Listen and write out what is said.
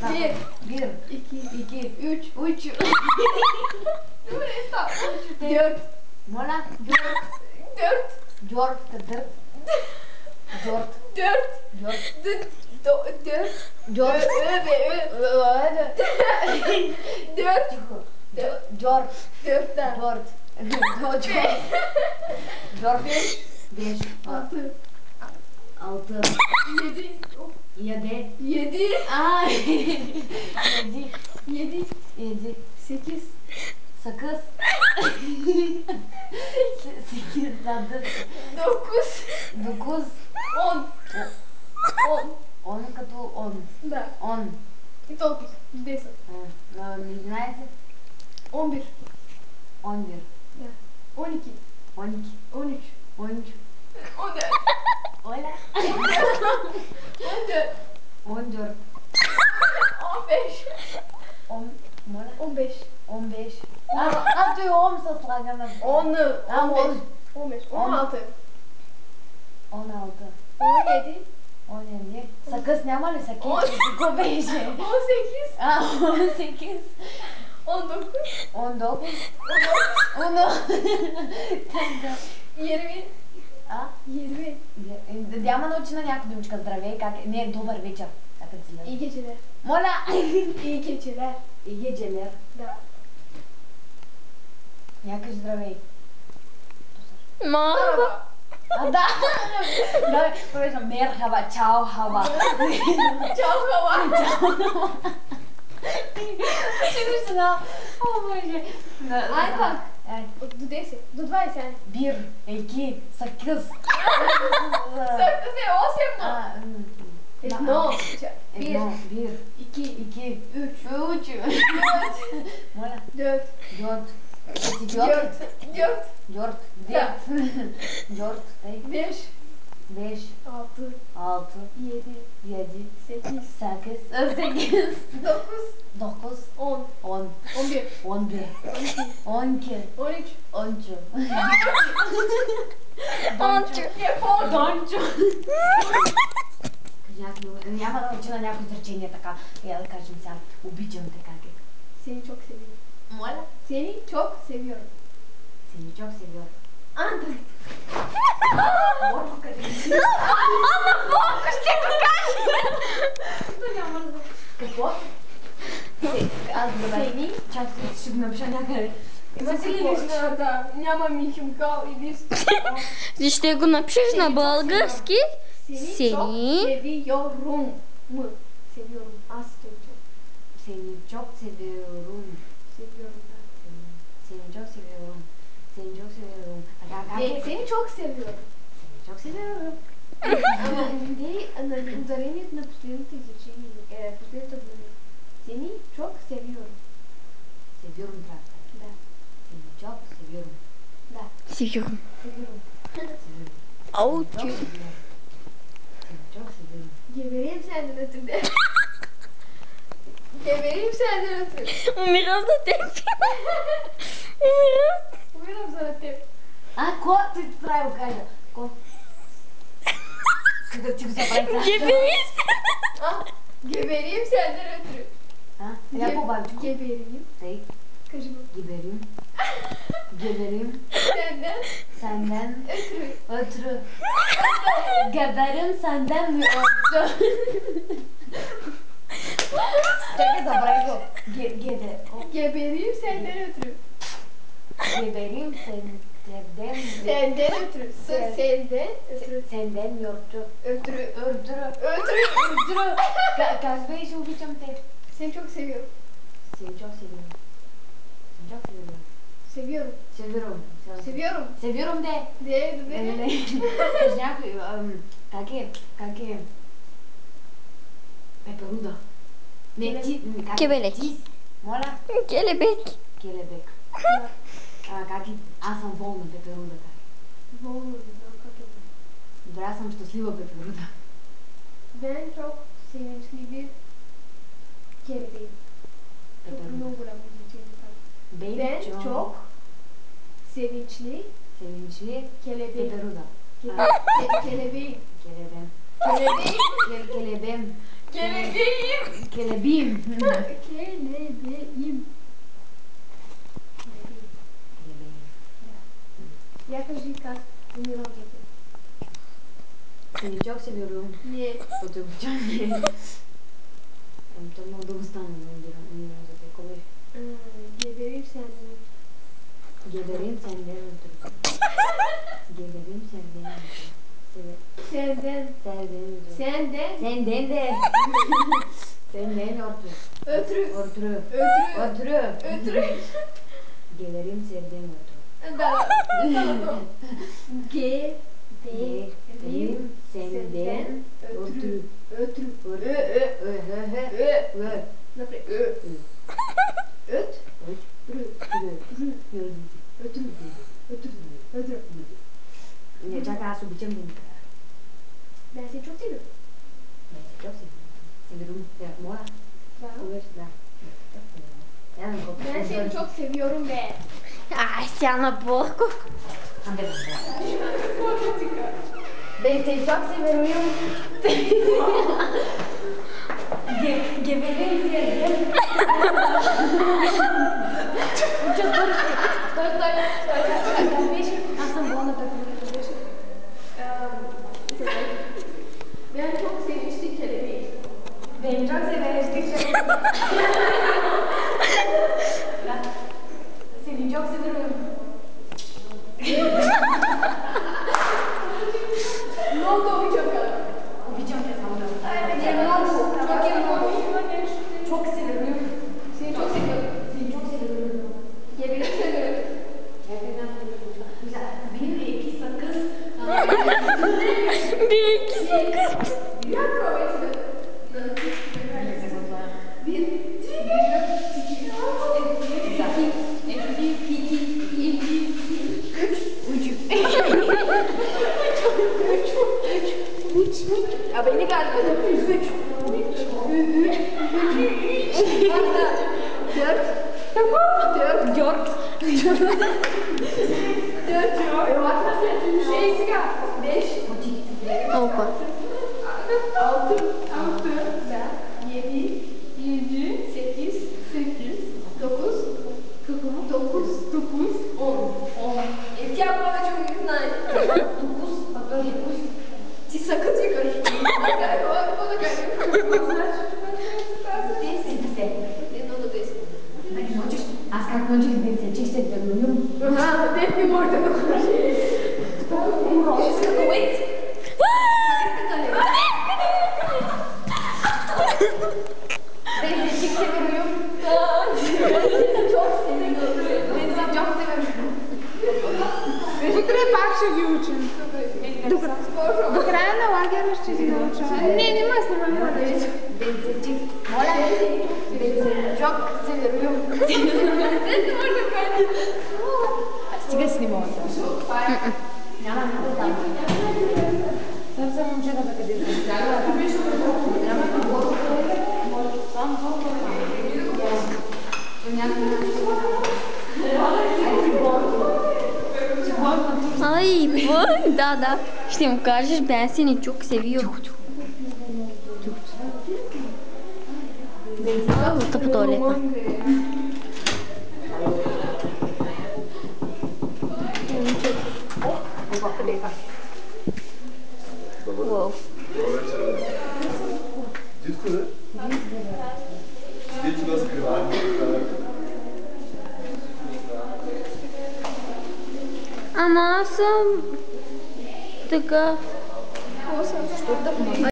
Bir. Bir. İki. Üç. Dört. Mola. Dört. Dört. Dört. Dört. Dört. Dört. Dört. Dört. Dört. Dört. Dörtten. Dört. Dört. Beş. Altı. Altı. Yedi. Yedi. Yedi. Yedi. Yedi. Yedi. Sekiz. Sakız. Sekiz. Dokuz. Dokuz. On. Он като он. Да. Он. И толкова. 10. 11. 11. 11. Да. 12. 12. 13. 13. 14. Оля. 14. 14. 15. Моля. 15. 15. Аз и ом се слагаме. 10. 15. 15. 16. 16. 17. 17. Съкъс няма ли съкъс? Какво беше? 18. 18. 19. 19. 20. А? 20. Дяма научи на някой думичка. Здравей, как е? Не, добър вечер. Как е си? İyi geceler. Моля! İyi geceler. İyi geceler. Да. Някой здравей. Merhaba. А, да! Да, повече мерхаба, чао, хаба. Ciao hava. Ще сега. О, Боже. Ай, пак. Ай. До 10. До 20. Бир, еки, съкъс. Съкъс е 8. А, Едно. Едно, Bir. бир. İki. Üç. Моля. Dört. Дьорт. Dört. Dört. Дьорт. Да. Дьорт. Beş. Beş. Altı. Altı. Yedi. Yedi. Sekiz. Sekiz. Sekiz. Dokuz. Dokuz. On. On. 11. 11. 12. 12. 13. 13. Дончо. Дончо. Няма да научи на някои изречения така. Я да кажем сега. Обичам те как е. Seni çok seviyorum. Моля? Seni çok seviyorum. Сини чок се бил. Андре. Борко къде си? Ама Бонко ще го кажа. Какво? Аз добре. Сени. Чакай, ще го напиша някъде. Имате ли нещо да нямам и химкал и лист? Ще го напишеш на български. Seni çok seviyorum. Mı? Seviyorum. Аз те çok Сини чок се бил. seviyorum. Сини чок се бил. Сини чок се бил. Така, как е? Seni çok seviyorum. Сини чок се бил. Ама нали, ударението на последното изречение е последното дума. Seni çok seviyorum. Севирум трябва. Да. Сини чок се бил. Да. Сигурно. Seviyorum. Аути. Сини чок се бил. Gebereyim senden ötürü. Gebereyim senden ötürü. Умирам за теб. Умирам. Умирам за теб. Ко? Ти трябва да кажа. Ко? Как ти го забравя? Геберис. Gebereyim senden ötürü. Я по-бабичко. Gebereyim. Тъй. Кажи го. Гиберим. Гиберим. Senden Senden ötürü. ötürü. Geberim senden mi ötürü? Чакай, забравя го. Геде. Gebereyim senden ötürü. Geberim senden. Senden ötürü. Senden ötürü. Senden mi ötürü? Ötürü. Ötürü. Ötürü. Ötürü. Как беше обичам те? Seni çok seviyorum. Сени чок се бил. Сени чок се бил. Seviyorum. Севирум. Seviyorum. Севирум де. De. Кажи някой, как е? Пеперуда. Не, ти, как е? Кебелек. Ти. Моля? Келебек. Келебек. Как е? Аз съм волна пеперуда. Волно не знам как е. Добре, аз съм щастлива пеперуда. Ben çok sevinçli bir kelebeğim. Çok Пеперуда. много голямо значение там. Ben çok sevinçli Sevinçli kelebeğim. пеперуда. Kelebeğim. Келебем. Kelebeğim. Келебем. Kelebeğim. Келебим. Келебеим. Я кажи как умирал дете. Синичок се верувам. Не. Потъпчане. То много дълго стана да умирам за те. Кой беше? Geberim senden. Geberim senden ötürü. Geberim senden ötürü. Senden. Senden ötürü. Senden. Senden de. Senden ötürü. Ötürü. Ötürü. Ötürü. Ötürü. Ötürü. Geberim senden ötürü. Tamam. Geberim senden ötürü. Ötürü. Ötürü. Например. Öt. Ötürü. Не, чакай, аз обичам да ми кажа. Ben seni çok seviyorum. Не, чак се верувам. Моля. Да. Ben seni çok seviyorum be. Ай, сега на Борко. Ben seni çok seviyorum. Geberim sevdim. Аз съм болна така. Ben çok sevmiştim kelebeği. Ben çok severim. Seni çok seviyorum. Ne oldu o çok kadar? Обичам те само да. Çok seviyorum. Seni çok seviyorum. Seni çok seviyorum. Geberim seviyorum. Bir, iki, sakız. Bir iki sakız. Ya provası. Bir. Ya beni galiba üç. Dört. Beş. Опа. Altı. Yedi. Sekiz. Dokuz. On. İlk yapmada çok yakınlar. Dokuz. Ти sakız yıkarır. O da Аз как научих да се чистя да любим? не може да го кажи. Ben de çok seviyorum. Утре пак ще ги учим. До края на лагера ще ги научаваме. Не, няма да снимаме на вече. Стига снимала. Няма никой там. Съвсем момчета да къде Ай, бой, да. Ще му кажеш, бе, Синичок се вил. Отъп по туалетна. Уау. Дитко, да? Дитко да скриваем. Ама аз съм така...